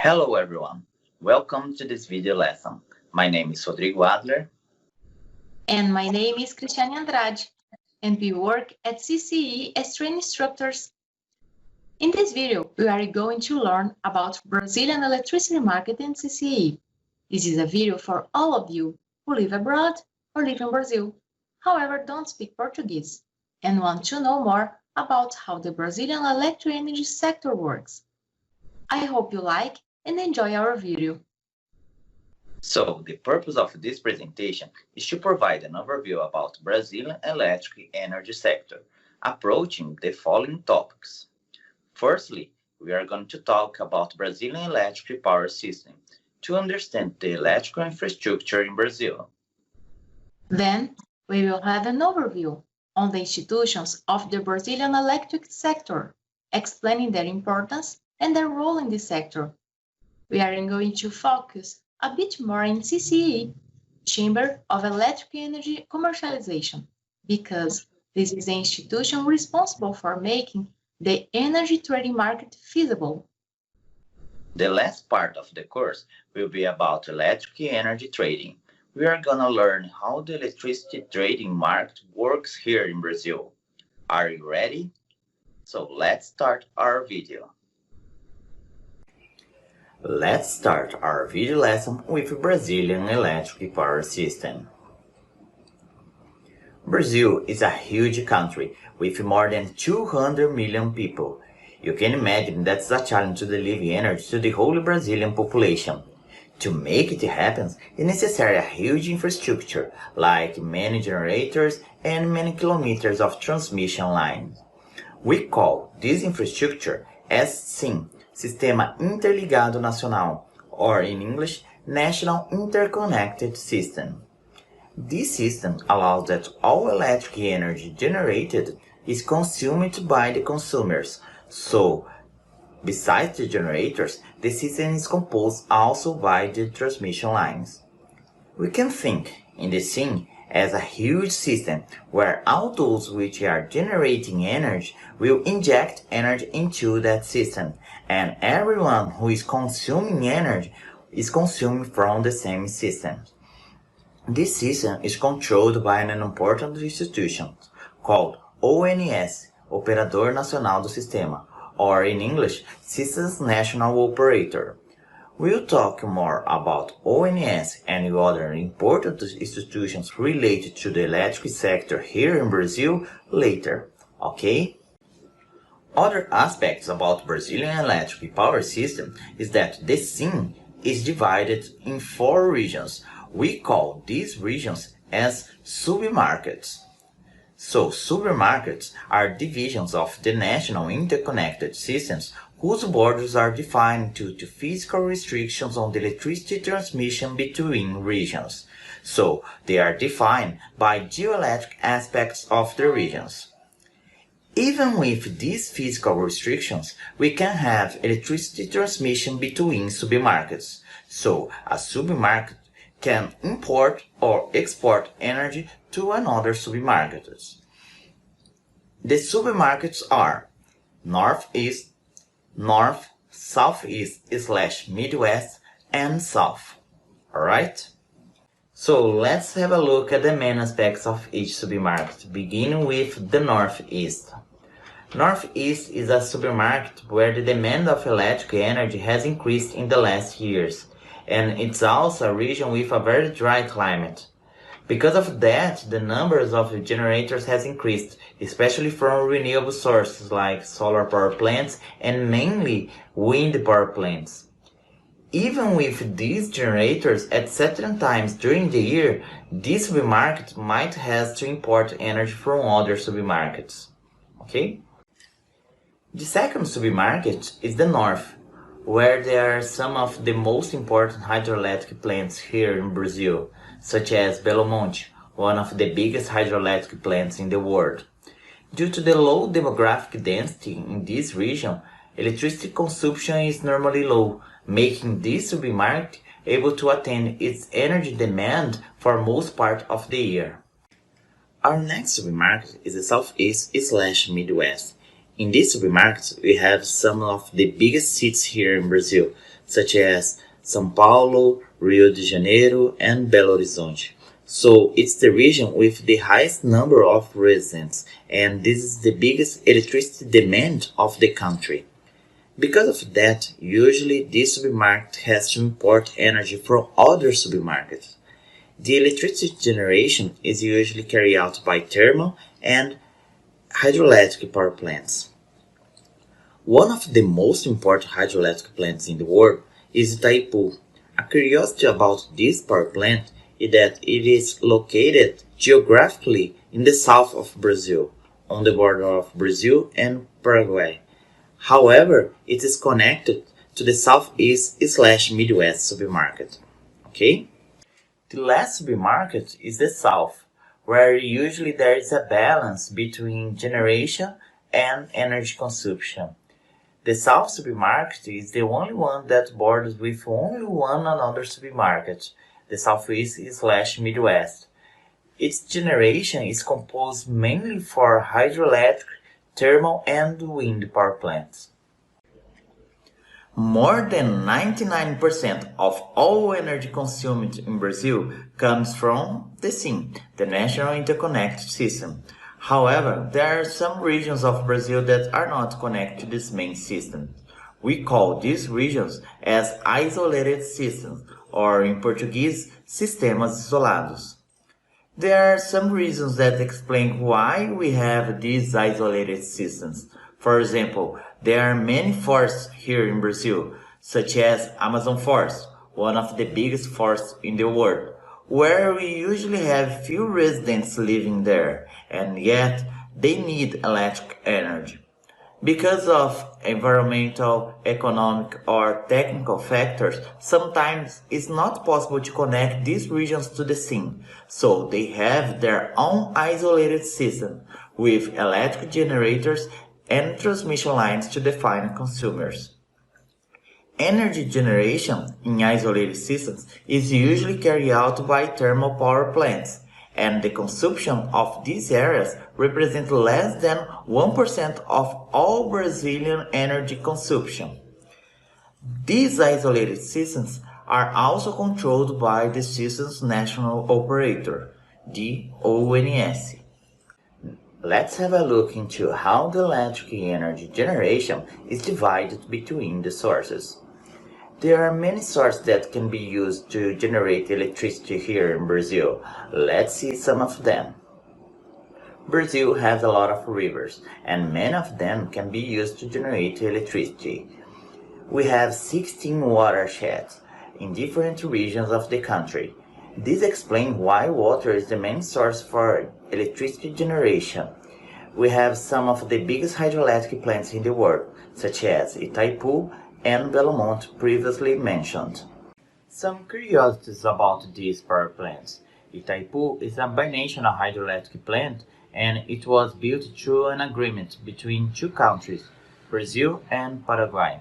Hello everyone, welcome to this video lesson. My name is Rodrigo Adler. And my name is Cristiane Andrade, and we work at CCEE as training instructors. In this video, we are going to learn about Brazilian electricity market in CCEE. This is a video for all of you who live abroad or live in Brazil, however don't speak Portuguese, and want to know more about how the Brazilian electric energy sector works. I hope you like and enjoy our video. So, the purpose of this presentation is to provide an overview about Brazilian electric energy sector, approaching the following topics. Firstly, we are going to talk about Brazilian electric power system to understand the electrical infrastructure in Brazil. Then, we will have an overview on the institutions of the Brazilian electric sector, explaining their importance and their role in the sector. We are going to focus a bit more in CCEE, Chamber of Electric Energy Commercialization, because this is the institution responsible for making the energy trading market feasible. The last part of the course will be about electric energy trading. We are gonna learn how the electricity trading market works here in Brazil. Are you ready? So let's start our video. Let's start our video lesson with Brazilian electric power system. Brazil is a huge country with more than 200 million people. You can imagine that's a challenge to deliver energy to the whole Brazilian population. To make it happen, it's necessary a huge infrastructure, like many generators and many kilometers of transmission lines. We call this infrastructure as SIM, Sistema Interligado Nacional, or in English, National Interconnected System. This system allows that all electric energy generated is consumed by the consumers. So, besides the generators, the system is composed also by the transmission lines. We can think in the SIM as a huge system where all those which are generating energy will inject energy into that system, and everyone who is consuming energy is consuming from the same system. This system is controlled by an important institution called ONS, Operador Nacional do Sistema, or in English, Systems National Operator. We'll talk more about ONS and other important institutions related to the electric sector here in Brazil later, okay? Other aspects about Brazilian electric power system is that the SIM is divided in 4 regions. We call these regions as submarkets. So, supermarkets are divisions of the national interconnected systems whose borders are defined due to physical restrictions on the electricity transmission between regions. So, they are defined by geoelectric aspects of the regions. Even with these physical restrictions, we can have electricity transmission between submarkets. So, a submarket can import or export energy to another submarket. The submarkets are Northeast, North, Southeast / Midwest, and South. Alright? So let's have a look at the main aspects of each submarket, beginning with the Northeast. Northeast is a submarket where the demand of electric energy has increased in the last years, and it's also a region with a very dry climate. Because of that, the numbers of generators has increased, especially from renewable sources like solar power plants and mainly wind power plants. Even with these generators, at certain times during the year, this submarket might have to import energy from other submarkets. Okay? The second submarket is the North, where there are some of the most important hydroelectric plants here in Brazil, such as Belo Monte, one of the biggest hydroelectric plants in the world. Due to the low demographic density in this region, electricity consumption is normally low, making this submarket able to attend its energy demand for most part of the year. Our next submarket is the Southeast / Midwest. In this supermarket, we have some of the biggest cities here in Brazil, such as São Paulo, Rio de Janeiro, and Belo Horizonte. So it's the region with the highest number of residents, and this is the biggest electricity demand of the country. Because of that, usually this supermarket has to import energy from other supermarkets. The electricity generation is usually carried out by thermal and hydroelectric power plants. One of the most important hydroelectric plants in the world is Itaipu. A curiosity about this power plant is that it is located geographically in the south of Brazil, on the border of Brazil and Paraguay. However, it is connected to the southeast/midwest supermarket. Okay? The last supermarket is the south, where usually there is a balance between generation and energy consumption. The south supermarket is the only one that borders with only one another supermarket, the southeast/midwest. Its generation is composed mainly for hydroelectric, thermal and wind power plants. More than 99% of all energy consumed in Brazil comes from the SIM, the National Interconnected System. However, there are some regions of Brazil that are not connected to this main system. We call these regions as isolated systems, or in Portuguese, sistemas isolados. There are some reasons that explain why we have these isolated systems. For example, there are many forests here in Brazil, such as Amazon forest, one of the biggest forests in the world, where we usually have few residents living there, and yet they need electric energy. Because of environmental, economic, or technical factors, sometimes it's not possible to connect these regions to the scene, so they have their own isolated system with electric generators and transmission lines to the final consumers. Energy generation in isolated systems is usually carried out by thermal power plants, and the consumption of these areas represents less than 1% of all Brazilian energy consumption. These isolated systems are also controlled by the system's national operator, the ONS. Let's have a look into how the electric energy generation is divided between the sources. There are many sources that can be used to generate electricity here in Brazil. Let's see some of them. Brazil has a lot of rivers, and many of them can be used to generate electricity. We have 16 watersheds in different regions of the country. This explains why water is the main source for electricity generation. We have some of the biggest hydroelectric plants in the world, such as Itaipu and Belo Horizonte previously mentioned. Some curiosities about these power plants. Itaipu is a binational hydroelectric plant, and it was built through an agreement between two countries, Brazil and Paraguay.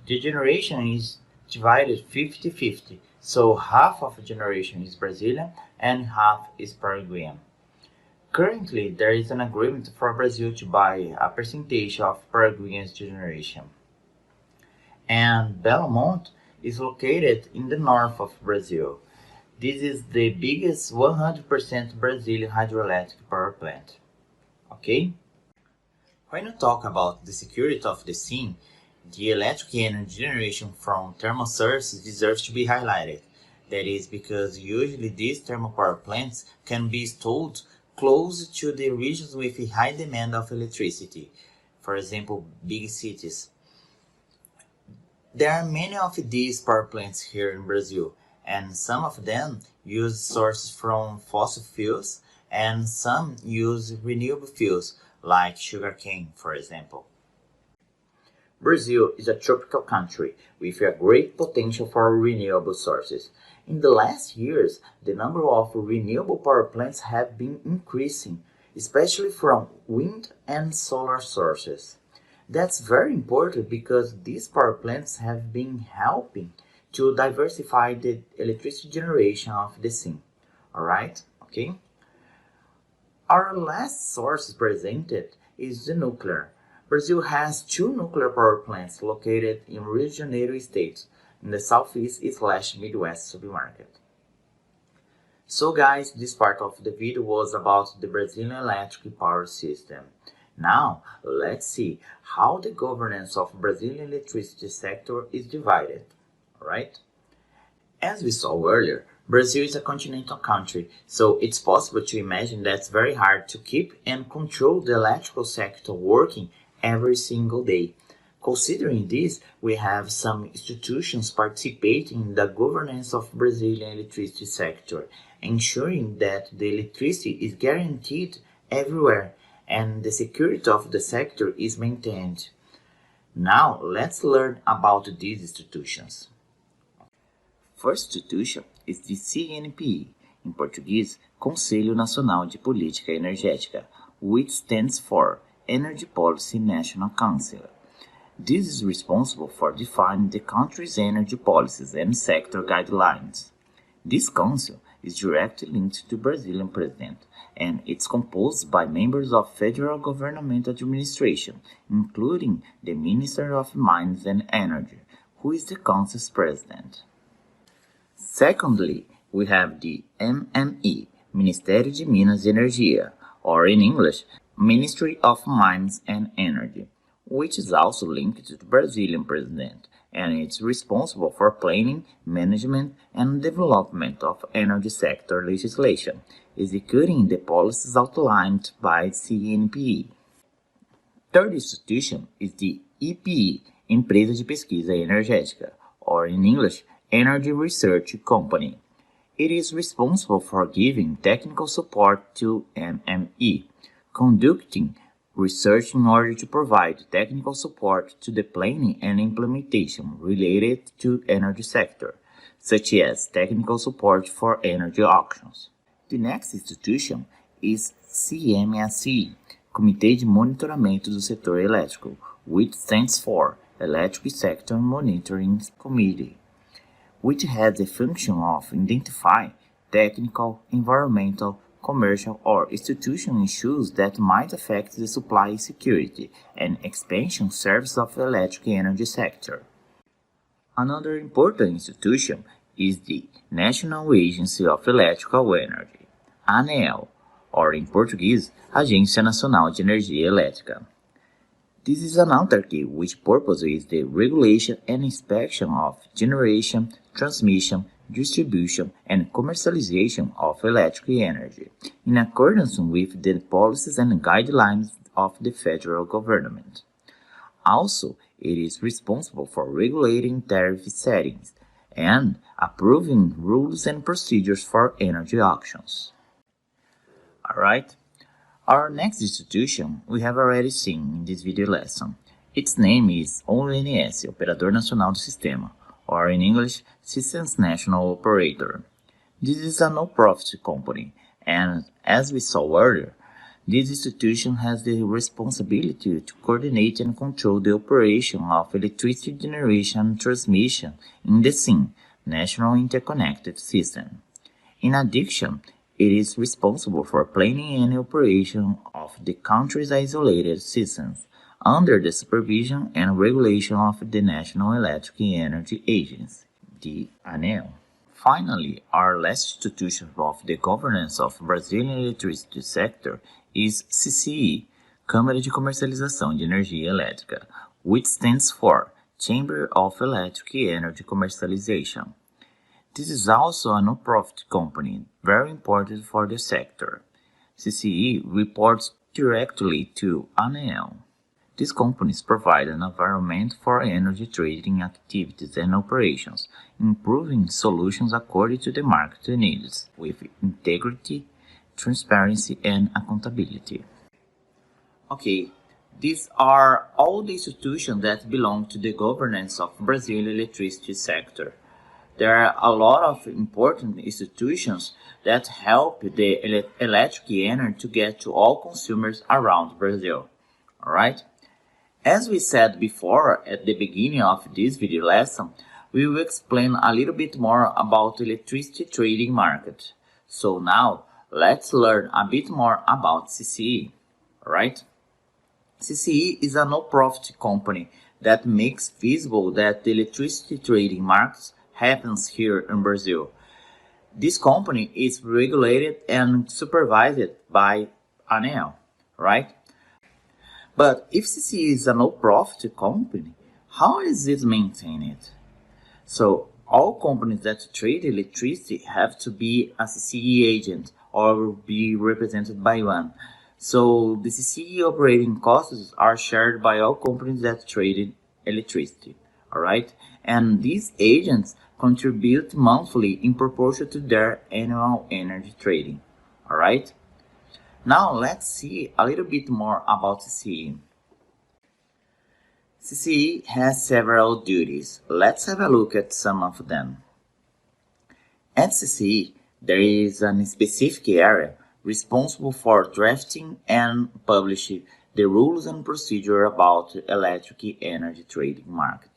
The generation is divided 50-50, so half of the generation is Brazilian and half is Paraguayan. Currently, there is an agreement for Brazil to buy a percentage of Paraguayan's generation. And Belo Horizonte is located in the north of Brazil. This is the biggest 100% Brazilian hydroelectric power plant. Okay? When you talk about the security of the scene, the electric energy generation from thermal sources deserves to be highlighted. That is because usually these thermal power plants can be installed close to the regions with a high demand of electricity, for example, big cities. There are many of these power plants here in Brazil, and some of them use sources from fossil fuels, and some use renewable fuels, like sugarcane, for example. Brazil is a tropical country with a great potential for renewable sources. In the last years, the number of renewable power plants have been increasing, especially from wind and solar sources. That's very important because these power plants have been helping to diversify the electricity generation of the scene. Alright? Okay? Our last source presented is the nuclear. Brazil has two nuclear power plants located in Rio de Janeiro state. in the Southeast/Midwest supermarket. So guys, this part of the video was about the Brazilian electric power system. Now, let's see how the governance of Brazilian electricity sector is divided, alright? As we saw earlier, Brazil is a continental country, so it's possible to imagine that it's very hard to keep and control the electrical sector working every single day. Considering this, we have some institutions participating in the governance of Brazilian electricity sector, ensuring that the electricity is guaranteed everywhere and the security of the sector is maintained. Now, let's learn about these institutions. First institution is the CNPE, in Portuguese, Conselho Nacional de Política Energética, which stands for Energy Policy National Council. This is responsible for defining the country's energy policies and sector guidelines. This council is directly linked to Brazilian president, and it's composed by members of federal government administration, including the Minister of Mines and Energy, who is the council's president. Secondly, we have the MME, Ministério de Minas e Energia, or in English, Ministry of Mines and Energy, which is also linked to the Brazilian president, and it's responsible for planning, management, and development of energy sector legislation, executing the policies outlined by CNPE. Third institution is the EPE, Empresa de Pesquisa Energética, or in English, Energy Research Company. It is responsible for giving technical support to MME, conducting research in order to provide technical support to the planning and implementation related to energy sector, such as technical support for energy auctions. The next institution is CMSE, Comitê de Monitoramento do Setor Elétrico, which stands for Electric Sector Monitoring Committee, which has the function of identifying technical, environmental, commercial, or institutional issues that might affect the supply security and expansion service of the electric energy sector. Another important institution is the National Agency of Electrical Energy, ANEEL, or in Portuguese, Agência Nacional de Energia Elétrica. This is an autarky which purpose is the regulation and inspection of generation, transmission, distribution, and commercialization of electric energy, in accordance with the policies and guidelines of the federal government. Also, it is responsible for regulating tariff settings and approving rules and procedures for energy auctions. Alright, our next institution we have already seen in this video lesson. Its name is ONS, Operador Nacional do Sistema, or in English, Systems National Operator. This is a no-profit company, and as we saw earlier, this institution has the responsibility to coordinate and control the operation of electricity generation and transmission in the SIM, National Interconnected System. In addition, it is responsible for planning and operation of the country's isolated systems, under the supervision and regulation of the National Electric Energy Agency, the ANEEL. Finally, our last institution of the governance of Brazilian electricity sector is CCEE, Câmara de Comercialização de Energia Elétrica, which stands for Chamber of Electric Energy Commercialization. This is also a non-profit company, very important for the sector. CCEE reports directly to ANEEL. These companies provide an environment for energy trading activities and operations, improving solutions according to the market needs, with integrity, transparency, and accountability. Okay, these are all the institutions that belong to the governance of Brazilian electricity sector. There are a lot of important institutions that help the electric energy to get to all consumers around Brazil. Alright? As we said before at the beginning of this video lesson, we will explain a little bit more about electricity trading market. So now, let's learn a bit more about CCEE, right? CCEE is a no-profit company that makes visible that the electricity trading market happens here in Brazil. This company is regulated and supervised by ANEEL, right? But if CCEE is a no-profit company, how is it maintained? So all companies that trade electricity have to be a CCEE agent or be represented by one. So the CCEE operating costs are shared by all companies that trade electricity, all right? And these agents contribute monthly in proportion to their annual energy trading, all right? Now let's see a little bit more about CCEE. CCEE has several duties. Let's have a look at some of them. At CCEE, there is a specific area responsible for drafting and publishing the rules and procedure about electric energy trading market,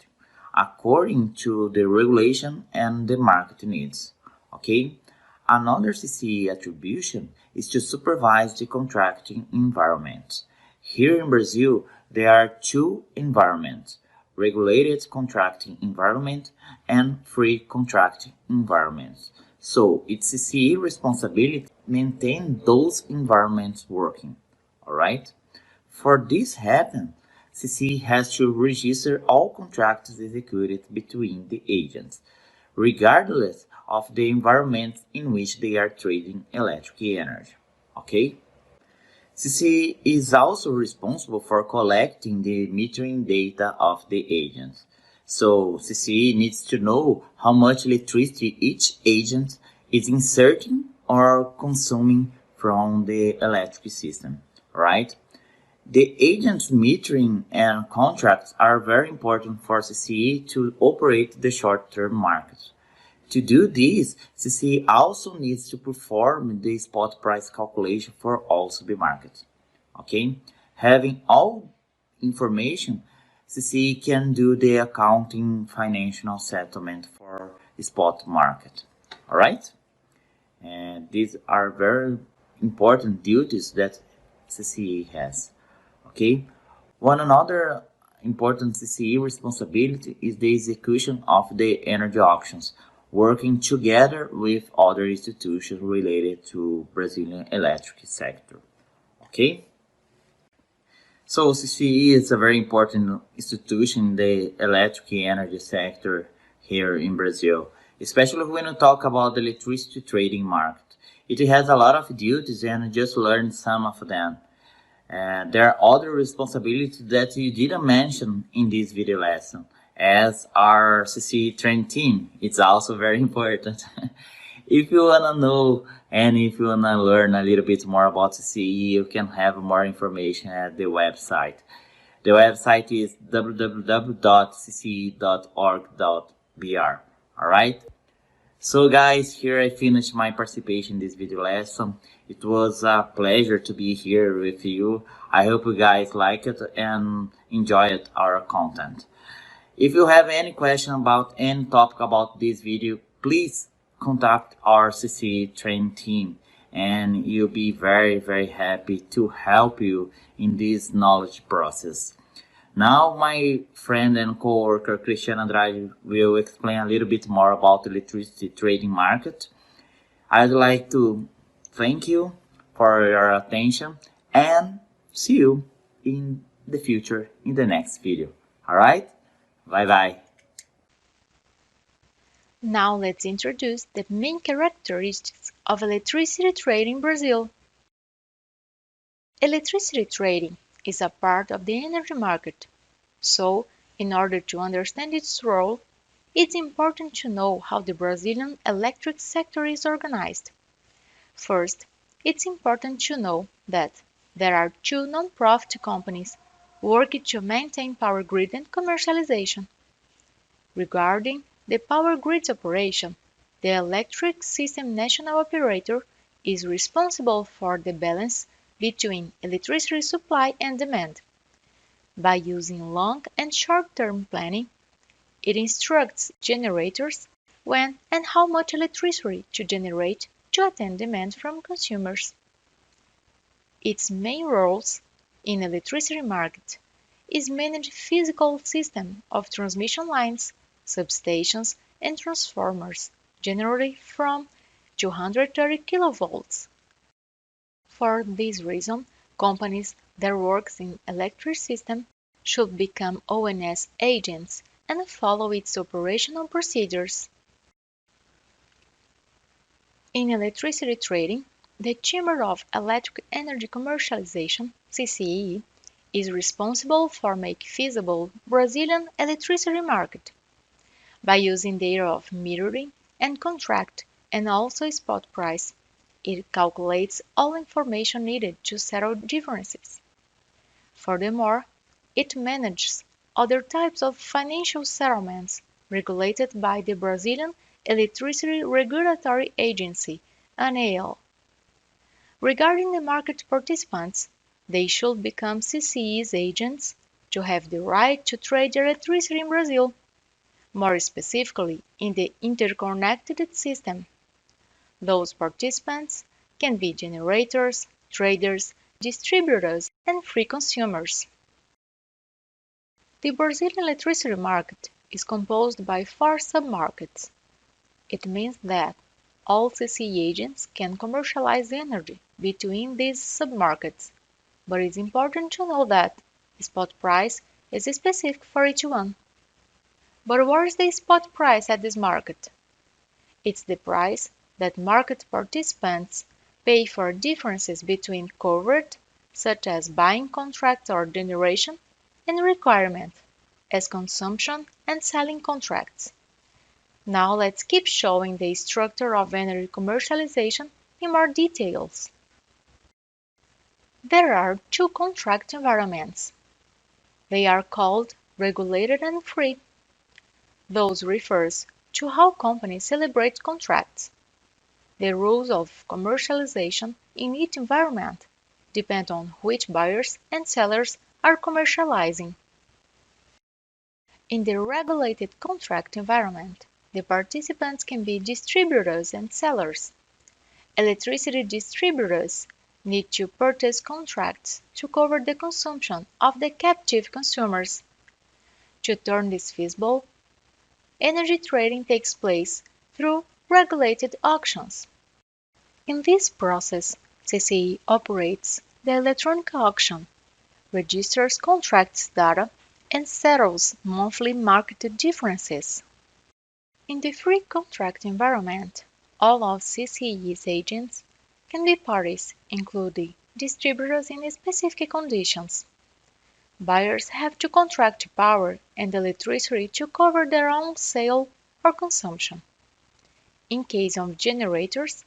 according to the regulation and the market needs. Okay? Another CCEE attribution is to supervise the contracting environment. Here in Brazil, there are two environments: regulated contracting environment and free contracting environments. So it's CCEE responsibility to maintain those environments working. Alright? For this to happen, CCEE has to register all contracts executed between the agents, regardless of the environment in which they are trading electric energy. Okay? CCEE is also responsible for collecting the metering data of the agents. So CCEE needs to know how much electricity each agent is inserting or consuming from the electric system, right? The agent's metering and contracts are very important for CCEE to operate the short-term market. To do this, CCEE also needs to perform the spot price calculation for all submarkets. Okay? Having all information, CCEE can do the accounting financial settlement for the spot market. Alright? And these are very important duties that CCEE has. Okay? One another important CCEE responsibility is the execution of the energy auctions, working together with other institutions related to Brazilian electric sector. Okay? So CCEE is a very important institution in the electric energy sector here in Brazil, especially when we talk about the electricity trading market. It has a lot of duties and I just learned some of them. There are other responsibilities that you didn't mention in this video lesson, as our CCEE training team. It's also very important. If you wanna know and if you wanna learn a little bit more about CCEE, you can have more information at the website. The website is www.ccee.org.br. Alright? So guys, here I finished my participation in this video lesson. It was a pleasure to be here with you. I hope you guys like it and enjoyed our content. If you have any question about any topic about this video, please contact our CCEE training team and you'll be very happy to help you in this knowledge process. Now my friend and co-worker Cristiano Andrade will explain a little bit more about the electricity trading market. I'd like to thank you for your attention and see you in the future in the next video. Alright? Bye bye. Now let's introduce the main characteristics of electricity trading in Brazil. Electricity trading is a part of the energy market, so in order to understand its role, it's important to know how the Brazilian electric sector is organized. First, it's important to know that there are two non-profit companies working to maintain power grid and commercialization. Regarding the power grid's operation, the Electric System National Operator is responsible for the balance between electricity supply and demand. By using long and short-term planning, it instructs generators when and how much electricity to generate to attend demand from consumers. Its main roles in electricity market is manage physical system of transmission lines, substations, and transformers, generally from 230 kV. For this reason, companies that work in electric system should become ONS agents and follow its operational procedures. In electricity trading, the Chamber of Electric Energy Commercialization (CCEE) is responsible for making feasible Brazilian electricity market by using data of metering and contract and also spot price. It calculates all information needed to settle differences. Furthermore, it manages other types of financial settlements regulated by the Brazilian Electricity Regulatory Agency (ANEEL). Regarding the market participants, they should become CCEE's agents to have the right to trade electricity in Brazil, more specifically in the interconnected system. Those participants can be generators, traders, distributors, and free consumers. The Brazilian electricity market is composed by 4 submarkets. It means that all CCEE agents can commercialize energy between these submarkets, but it's important to know that the spot price is specific for each one. But what is the spot price at this market? It's the price that market participants pay for differences between covered, such as buying contracts or generation, and requirement, as consumption and selling contracts. Now let's keep showing the structure of energy commercialization in more details. There are 2 contract environments. They are called regulated and free. Those refers to how companies celebrate contracts. The rules of commercialization in each environment depend on which buyers and sellers are commercializing. In the regulated contract environment, the participants can be distributors and sellers. Electricity distributors need to purchase contracts to cover the consumption of the captive consumers. To turn this feasible, energy trading takes place through regulated auctions. In this process, CCEE operates the electronic auction, registers contracts data, and settles monthly market differences. In the free contract environment, all of CCEE's agents can be parties, including distributors in specific conditions. Buyers have to contract power and electricity to cover their own sale or consumption. In case of generators,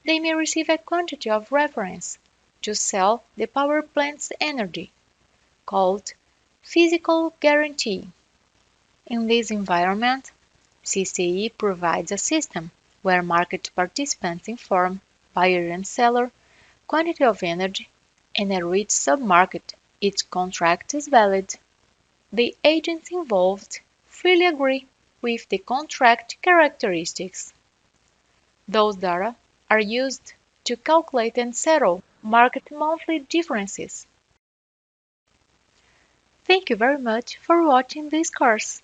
they may receive a quantity of reference to sell the power plant's energy, called physical guarantee. In this environment, CCEE provides a system where market participants inform buyer and seller quantity of energy and at which submarket each contract is valid. The agents involved freely agree with the contract characteristics. Those data are used to calculate and settle market monthly differences. Thank you very much for watching this course.